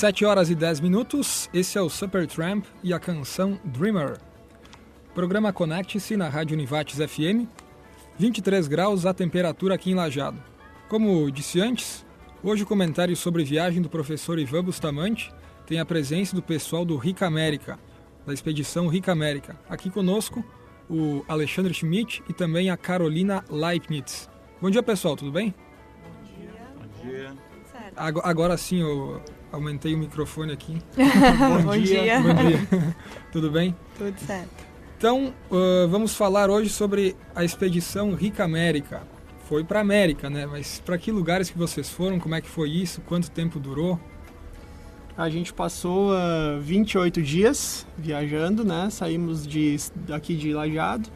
17 horas e 10 minutos, esse é o Supertramp e a canção Dreamer. Programa Conecte-se na Rádio Univates FM, 23 graus a temperatura aqui em Lajeado. Como disse antes, hoje o comentário sobre viagem do professor Ivan Bustamante tem a presença do pessoal do Rica América, da expedição Rica América. Aqui conosco o Alexandre Schmidt e também a Carolina Leibniz. Bom dia, pessoal, tudo bem? Bom dia. Agora sim, eu aumentei o microfone aqui. Bom dia. Bom dia. Tudo bem? Tudo certo. Então, vamos falar hoje sobre a expedição Rica América. Foi para a América, né? Mas para que lugares que vocês foram? Como é que foi isso? Quanto tempo durou? A gente passou 28 dias viajando, né? Saímos daqui de Lajeado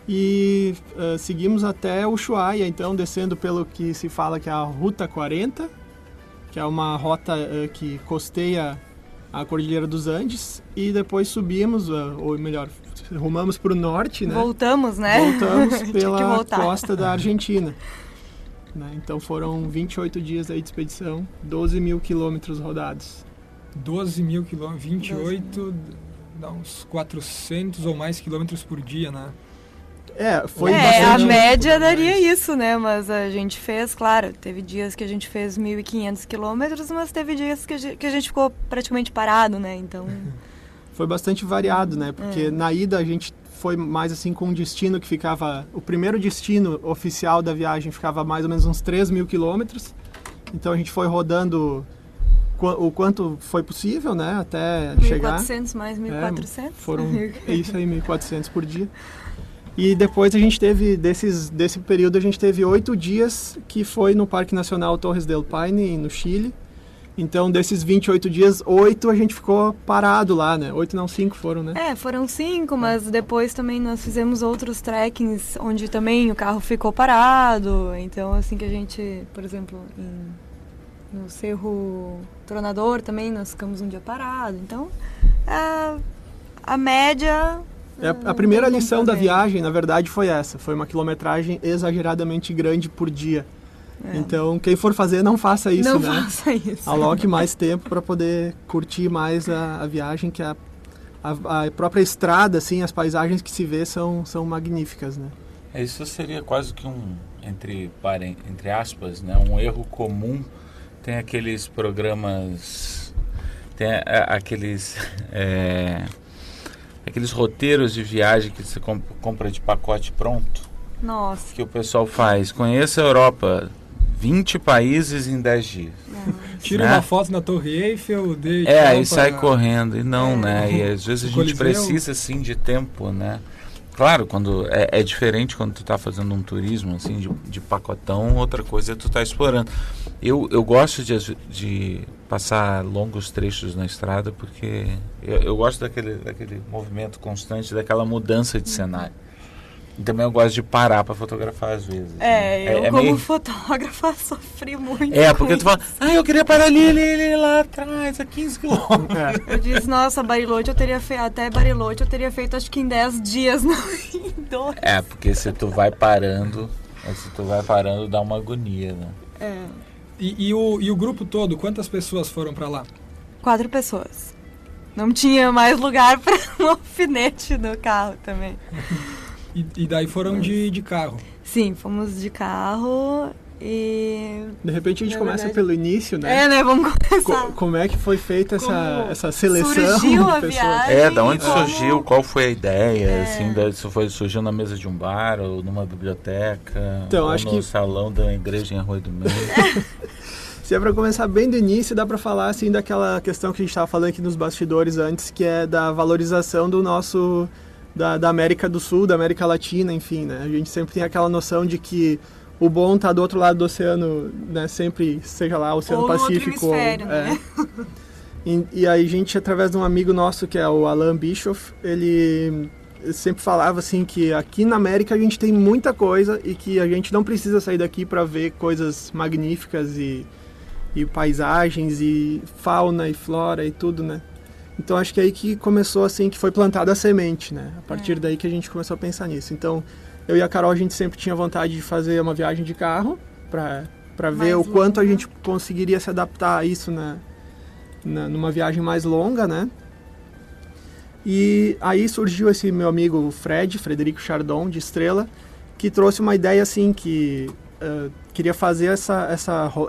e seguimos até Ushuaia, então descendo pelo que se fala que é a Ruta 40, que é uma rota que costeia a Cordilheira dos Andes, e depois subimos, ou melhor, rumamos para o norte, né? Voltamos, né? Voltamos pela costa da Argentina. Né? Então foram 28 dias aí de expedição, 12 mil quilômetros rodados. 12 mil quilômetros, 28, dá uns 400 ou mais quilômetros por dia, né? Foi bastante. A média daria isso, né? Mas a gente fez, claro, teve dias que a gente fez 1.500 quilômetros, mas teve dias que a gente ficou praticamente parado, né? Então... Foi bastante variado, né? Porque na ida a gente foi mais assim com um destino que ficava... O primeiro destino oficial da viagem ficava mais ou menos uns 3 mil quilômetros. Então a gente foi rodando o quanto foi possível, né? Até chegar... 1.400 mais 1.400. Foram isso aí, 1.400 por dia. E depois a gente teve, desse período, a gente teve 8 dias que foi no Parque Nacional Torres del Paine, no Chile. Então, desses 28 dias, 8 a gente ficou parado lá, né? 8 não, 5 foram, né? Foram 5, mas depois também nós fizemos outros trekkings onde também o carro ficou parado. Então, assim que a gente, por exemplo, no Cerro Tronador também nós ficamos um dia parado. Então, a média... A primeira lição da viagem, na verdade, foi essa. Foi uma quilometragem exageradamente grande por dia. Então, quem for fazer, não faça isso, né? Não faça isso. Aloque mais tempo para poder curtir mais a viagem, que a própria estrada, assim, as paisagens que se vê são magníficas, né? Isso seria quase que entre aspas, né? Um erro comum. Tem aqueles programas... Tem aqueles roteiros de viagem que você compra de pacote pronto. Nossa. Que o pessoal faz. Conheça a Europa, 20 países em 10 dias. Tira uma foto na Torre Eiffel, aí sai correndo. E não, né? E às vezes a gente precisa, assim, de tempo, né? Claro, quando é diferente quando tu tá fazendo um turismo, assim, de pacotão, outra coisa é tu tá explorando. Eu gosto de passar longos trechos na estrada porque eu gosto daquele movimento constante, daquela mudança de cenário. E também eu gosto de parar para fotografar às vezes. Como fotógrafa sofri muito. Porque tu fala, eu queria parar ali lá atrás, a 15 quilômetros. Eu disse, nossa, Bariloche até Bariloche eu teria feito acho que em 10 dias, não em 2. Porque se tu vai parando dá uma agonia, né? E o grupo todo, quantas pessoas foram para lá? 4 pessoas. Não tinha mais lugar para um alfinete no carro também. E daí foram de carro? Sim, fomos de carro e... De repente a gente começa pelo início, né? Né? Vamos começar. Como é que foi feita essa seleção surgiu de a pessoas? viagem? Da onde surgiu? Qual foi a ideia? Assim, surgiu na mesa de um bar ou numa biblioteca? Então, ou acho no salão da igreja em Arroio do Meio? Se é para começar bem do início, dá para falar assim daquela questão que a gente estava falando aqui nos bastidores antes, que é da valorização do nosso... Da América do Sul, da América Latina, enfim, né? A gente sempre tem aquela noção de que o bom tá do outro lado do oceano, né? Sempre, seja lá, o Oceano Pacífico. Né? E aí a gente, através de um amigo nosso, que é o Alan Bischoff, ele sempre falava assim que aqui na América a gente tem muita coisa e que a gente não precisa sair daqui para ver coisas magníficas e paisagens e fauna e flora e tudo, né? Então acho que é aí que começou assim, que foi plantada a semente, né? A partir daí que a gente começou a pensar nisso. Então eu e a Carol, a gente sempre tinha vontade de fazer uma viagem de carro para ver o quanto a gente conseguiria se adaptar a isso, né? numa viagem mais longa, né? E aí surgiu esse meu amigo Frederico Chardon, de Estrela, que trouxe uma ideia assim que queria fazer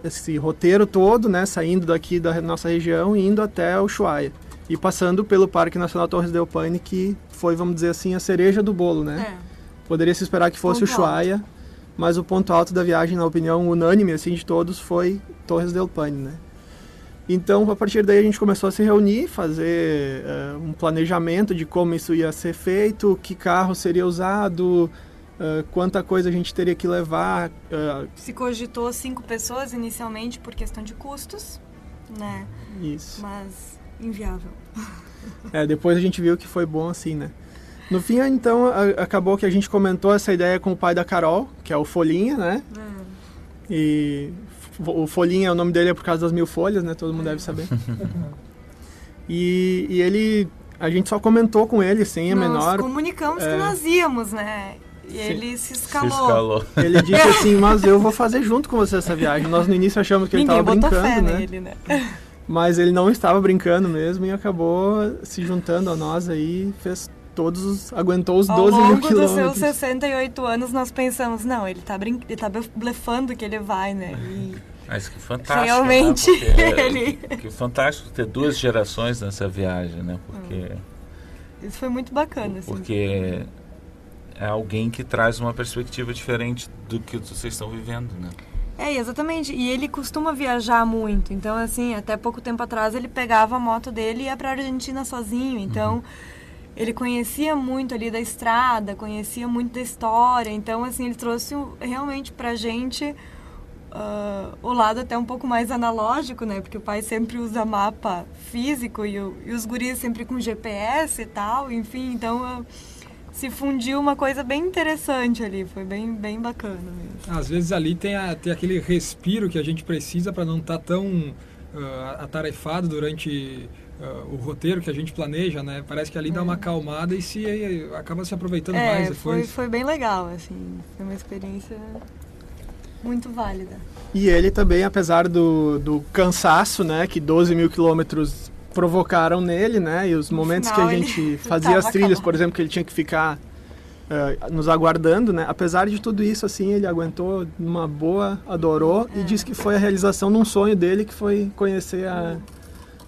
esse roteiro todo, né, saindo daqui da nossa região e indo até Ushuaia. E passando pelo Parque Nacional Torres del Paine, que foi, vamos dizer assim, a cereja do bolo, né? Poderia se esperar que fosse Ushuaia, mas o ponto alto da viagem, na opinião unânime assim, de todos, foi Torres del Paine, né? Então, a partir daí, a gente começou a se reunir, fazer um planejamento de como isso ia ser feito, que carro seria usado, quanta coisa a gente teria que levar. Se cogitou 5 pessoas inicialmente por questão de custos, né? Isso. Mas inviável. Depois a gente viu que foi bom assim, né? No fim, então, acabou que a gente comentou essa ideia com o pai da Carol, que é o Folhinha, né? E o Folhinha, o nome dele é por causa das 1000 folhas, né? Todo mundo deve saber. E ele... A gente só comentou com ele, sem a menor... Nós comunicamos que nós íamos, né? E Sim. ele se escalou. Ele disse assim, mas eu vou fazer junto com você essa viagem. Nós no início achamos que ele estava brincando, fé né? nele, né? Mas ele não estava brincando mesmo e acabou se juntando a nós aí, aguentou os 12 mil quilômetros. Ao longo dos seus 68 anos, nós pensamos, não, ele tá blefando que ele vai, né? Mas que fantástico. Realmente, né? Que fantástico ter 2 gerações nessa viagem, né? Porque... Isso foi muito bacana, assim. Porque é alguém que traz uma perspectiva diferente do que vocês estão vivendo, né? Exatamente. E ele costuma viajar muito. Então, assim, até pouco tempo atrás, ele pegava a moto dele e ia pra Argentina sozinho. Então... Ele conhecia muito ali da estrada, conhecia muito da história. Então, assim, ele trouxe realmente pra gente o lado até um pouco mais analógico, né? Porque o pai sempre usa mapa físico e os guris sempre com GPS e tal. Enfim, então se fundiu uma coisa bem interessante ali. Foi bem, bem bacana mesmo. Às vezes ali tem aquele respiro que a gente precisa para não estar tão atarefado durante... o roteiro que a gente planeja, né? Parece que ali dá uma acalmada e acaba se aproveitando mais depois. Foi bem legal, assim. Foi uma experiência muito válida. E ele também, apesar do cansaço, né? Que 12 mil quilômetros provocaram nele, né? E os momentos que a gente fazia as trilhas, por exemplo, que ele tinha que ficar nos aguardando, né? Apesar de tudo isso, assim, ele aguentou numa boa, adorou e disse que foi a realização de um sonho dele, que foi conhecer a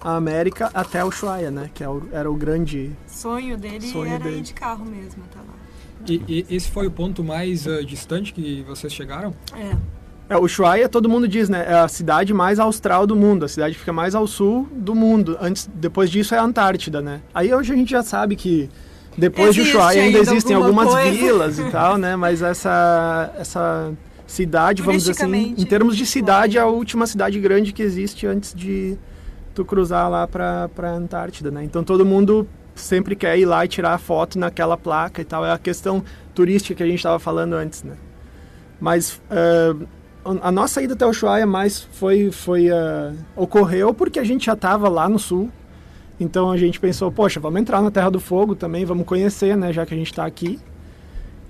América até Ushuaia, né? Que era o grande sonho dele. Ir de carro mesmo até lá. E esse foi o ponto mais distante que vocês chegaram? Ushuaia, todo mundo diz, né? É a cidade mais austral do mundo, a cidade que fica mais ao sul do mundo. Depois disso é a Antártida, né? Aí hoje a gente já sabe que depois de Ushuaia ainda existem algumas vilas e tal, né? Mas essa cidade, vamos dizer assim, em termos de cidade, é a última cidade grande que existe antes de tu cruzar lá para a Antártida, né? Então todo mundo sempre quer ir lá e tirar foto naquela placa e tal. É a questão turística que a gente estava falando antes, né? Mas a nossa ida até o Ushuaia mais ocorreu porque a gente já estava lá no sul. Então a gente pensou, poxa, vamos entrar na Terra do Fogo também, vamos conhecer, né? Já que a gente está aqui.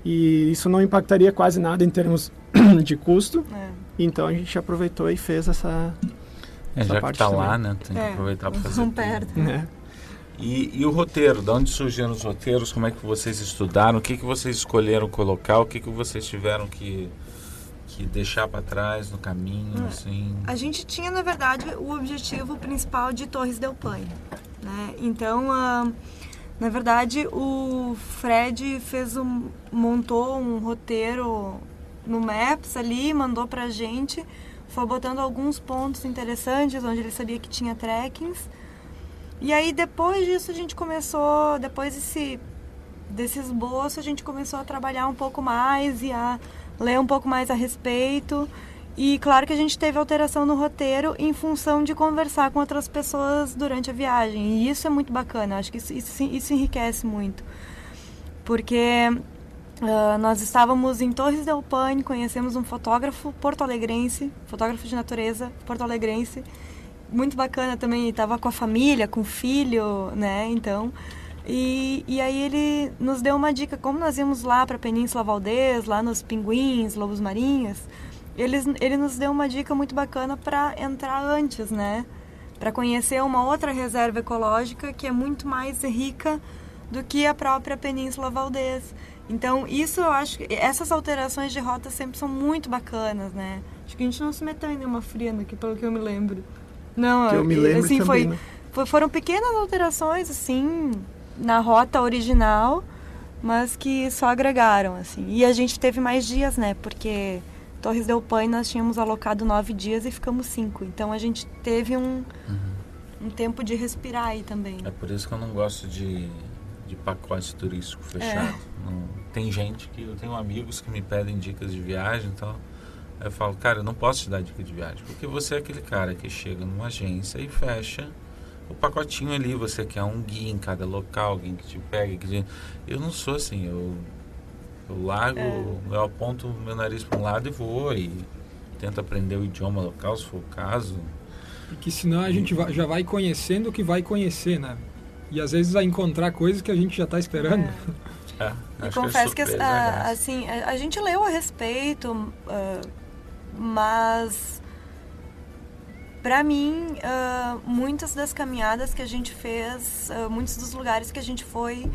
E isso não impactaria quase nada em termos de custo. Então a gente aproveitou e fez essa já que está lá, né? Tem que aproveitar para fazer. Não perde. E o roteiro? De onde surgiram os roteiros? Como é que vocês estudaram? O que vocês escolheram colocar? O que vocês tiveram que deixar para trás no caminho? Assim? A gente tinha, na verdade, o objetivo principal de Torres del Paine, né? Então, na verdade, o Fred montou um roteiro no Maps ali, mandou pra gente, foi botando alguns pontos interessantes, onde ele sabia que tinha trekkings. E aí, depois disso, a gente começou, depois desse esboço, a gente começou a trabalhar um pouco mais e a ler um pouco mais a respeito. E claro que a gente teve alteração no roteiro em função de conversar com outras pessoas durante a viagem. E isso é muito bacana, acho que isso enriquece muito. Porque nós estávamos em Torres del Paine, conhecemos um fotógrafo porto-alegrense, fotógrafo de natureza porto-alegrense, muito bacana também, estava com a família, com o filho, né? Então, e aí ele nos deu uma dica, como nós íamos lá para a Península Valdez, lá nos pinguins, lobos marinhos, ele nos deu uma dica muito bacana para entrar antes, né? para conhecer uma outra reserva ecológica que é muito mais rica do que a própria Península Valdez. Então, isso eu acho que essas alterações de rota sempre são muito bacanas, né? Acho que a gente não se meteu em nenhuma frienda aqui, pelo que eu me lembro. Não, que eu me lembro assim, também, né? Foram pequenas alterações, assim, na rota original, mas que só agregaram, assim. E a gente teve mais dias, né? Porque Torres del Paine nós tínhamos alocado 9 dias e ficamos 5. Então, a gente teve um tempo de respirar aí também. É por isso que eu não gosto de pacote turístico fechado. Tem gente que... Eu tenho amigos que me pedem dicas de viagem e tal. Aí eu falo, cara, eu não posso te dar dica de viagem, porque você é aquele cara que chega numa agência e fecha o pacotinho ali, você quer um guia em cada local, alguém que te pega, eu não sou assim, eu largo, eu aponto meu nariz para um lado e vou, e tento aprender o idioma local, se for o caso. Porque senão a gente já vai conhecendo o que vai conhecer, né? E às vezes vai encontrar coisas que a gente já está esperando. E confesso que assim, a gente leu a respeito, mas para mim muitas das caminhadas que a gente fez, muitos dos lugares que a gente foi,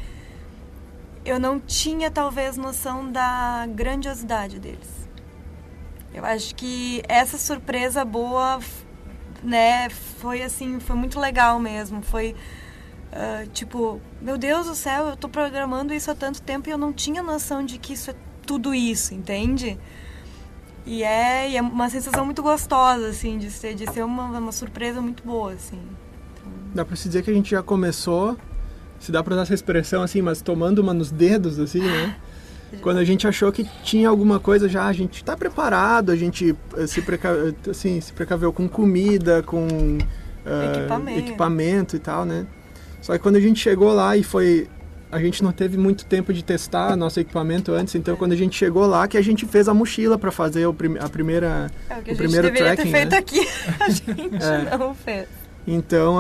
eu não tinha talvez noção da grandiosidade deles. Eu acho que essa surpresa boa, né, foi assim, foi muito legal mesmo, foi tipo, meu Deus do céu, eu tô programando isso há tanto tempo e eu não tinha noção de que isso é tudo isso, entende? E é uma sensação muito gostosa, assim, de ser uma surpresa muito boa, assim. Então... Dá pra se dizer que a gente já começou, se dá pra usar essa expressão assim, mas tomando uma nos dedos, assim, né? Quando a gente achou que tinha alguma coisa já, a gente tá preparado, a gente se precaveu com comida, com equipamento e tal, né? Só que quando a gente chegou lá a gente não teve muito tempo de testar nosso equipamento antes, então quando a gente chegou lá, que a gente fez a mochila para fazer o primeiro deveria trekking, ter feito né? aqui, a gente não fez. Então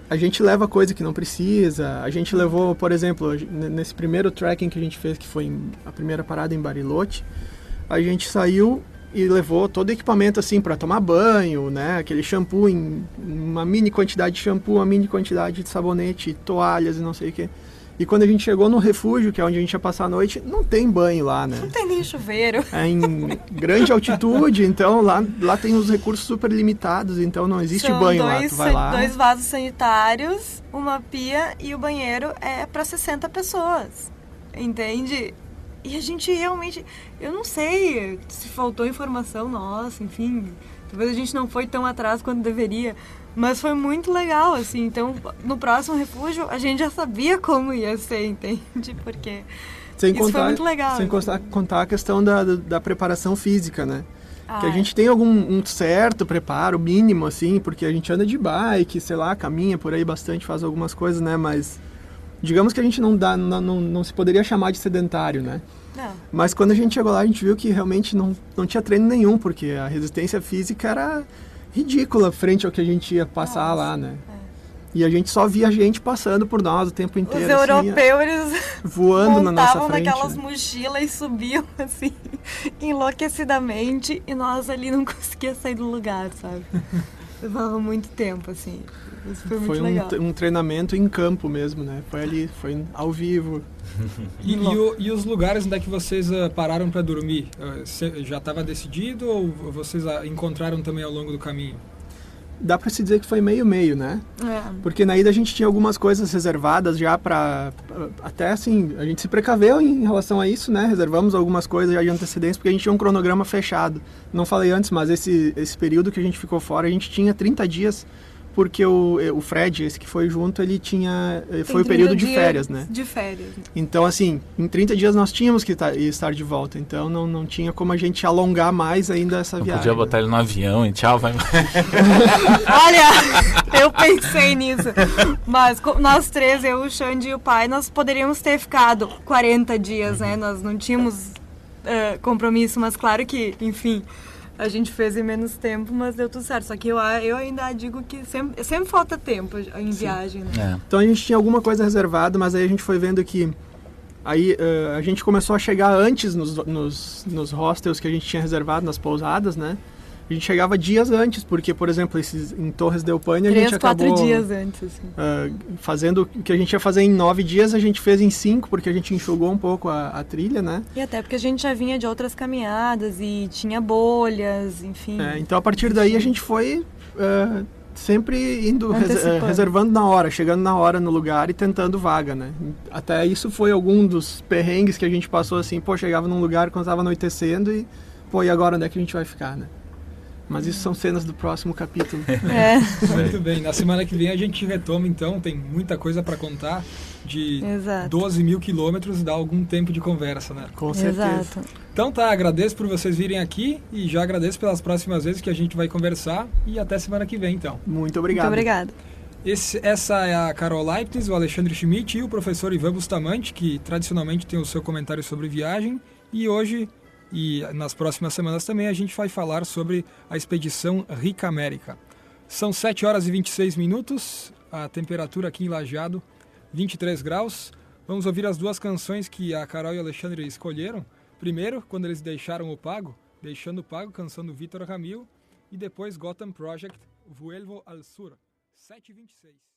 a gente leva coisa que não precisa. A gente levou, por exemplo, nesse primeiro trekking que a gente fez, que foi a primeira parada em Bariloche, a gente saiu e levou todo o equipamento assim para tomar banho, né? Aquele shampoo, uma mini quantidade de shampoo, uma mini quantidade de sabonete, toalhas e não sei o que. E quando a gente chegou no refúgio, que é onde a gente ia passar a noite, não tem banho lá, né? Não tem nem chuveiro. É em grande altitude, então lá tem os recursos super limitados, então não existe banho lá. Tu vai lá. 2 vasos sanitários, uma pia e o banheiro é para 60 pessoas, entende? E a gente realmente, eu não sei se faltou informação nossa, enfim, talvez a gente não foi tão atrás quanto deveria, mas foi muito legal, assim. Então, no próximo refúgio, a gente já sabia como ia ser, entende? Porque isso foi muito legal. Sem contar a questão da preparação física, né? Que a gente tem um certo preparo mínimo, assim, porque a gente anda de bike, sei lá, caminha por aí bastante, faz algumas coisas, né? Mas digamos que a gente não se poderia chamar de sedentário, né? Não. Mas quando a gente chegou lá, a gente viu que realmente não tinha treino nenhum, porque a resistência física era ridícula frente ao que a gente ia passar lá, né? E a gente só via gente passando por nós o tempo inteiro. Os europeus, eles voando na nossa frente. Naquelas mochilas e subiam, assim, enlouquecidamente, e nós ali não conseguíamos sair do lugar, sabe? Levava muito tempo, assim. Isso foi muito legal. Foi um treinamento em campo mesmo, né? Foi ali, foi ao vivo. E os lugares onde é que vocês pararam para dormir? Já estava decidido ou vocês encontraram também ao longo do caminho? Dá para se dizer que foi meio-meio, né? Porque na ida a gente tinha algumas coisas reservadas já para... Até assim, a gente se precaveu em relação a isso, né? Reservamos algumas coisas já de antecedência, porque a gente tinha um cronograma fechado. Não falei antes, mas esse período que a gente ficou fora, a gente tinha 30 dias, porque o Fred, esse que foi junto, ele foi o período de férias, né? De férias. Então, assim, em 30 dias nós tínhamos que estar de volta. Então, não tinha como a gente alongar mais ainda essa viagem. Podia botar ele no avião e tchau, vai. Olha, eu pensei nisso. Mas nós três, eu, o Xande e o pai, nós poderíamos ter ficado 40 dias, né? Nós não tínhamos compromisso, mas claro que, enfim... A gente fez em menos tempo, mas deu tudo certo. Só que eu ainda digo que sempre falta tempo em viagem, né? Então a gente tinha alguma coisa reservada, mas aí a gente foi vendo que... Aí a gente começou a chegar antes nos hostels que a gente tinha reservado, nas pousadas, né? a gente chegava dias antes, porque, por exemplo, em Torres del Paine a gente acabou... 3, 4 dias antes, assim. Fazendo o que a gente ia fazer em 9 dias, a gente fez em 5, porque a gente enxugou um pouco a trilha, né? E até porque a gente já vinha de outras caminhadas e tinha bolhas, enfim. Então, a partir daí, a gente foi sempre indo, reservando na hora, chegando na hora no lugar e tentando vaga, né? Até isso foi algum dos perrengues que a gente passou, assim, chegava num lugar quando estava anoitecendo e, e agora onde é que a gente vai ficar, né? Mas isso são cenas do próximo capítulo. Muito bem. Na semana que vem a gente retoma, então. Tem muita coisa para contar. De 12 mil quilômetros dá algum tempo de conversa, né? Com certeza. Exato. Então agradeço por vocês virem aqui e já agradeço pelas próximas vezes que a gente vai conversar. E até semana que vem, então. Muito obrigado. Muito obrigado. Essa é a Carol Leibniz, o Alexandre Schmidt e o professor Ivan Bustamante, que tradicionalmente tem o seu comentário sobre viagem. E hoje... E nas próximas semanas também a gente vai falar sobre a expedição Rica América. São 7 horas e 26 minutos, a temperatura aqui em Lajeado, 23 graus. Vamos ouvir as 2 canções que a Carol e o Alexandre escolheram. Primeiro, quando eles deixaram o Pago, Deixando o Pago, canção do Vitor Ramil. E depois Gotham Project, Vuelvo al Sur, 7h26.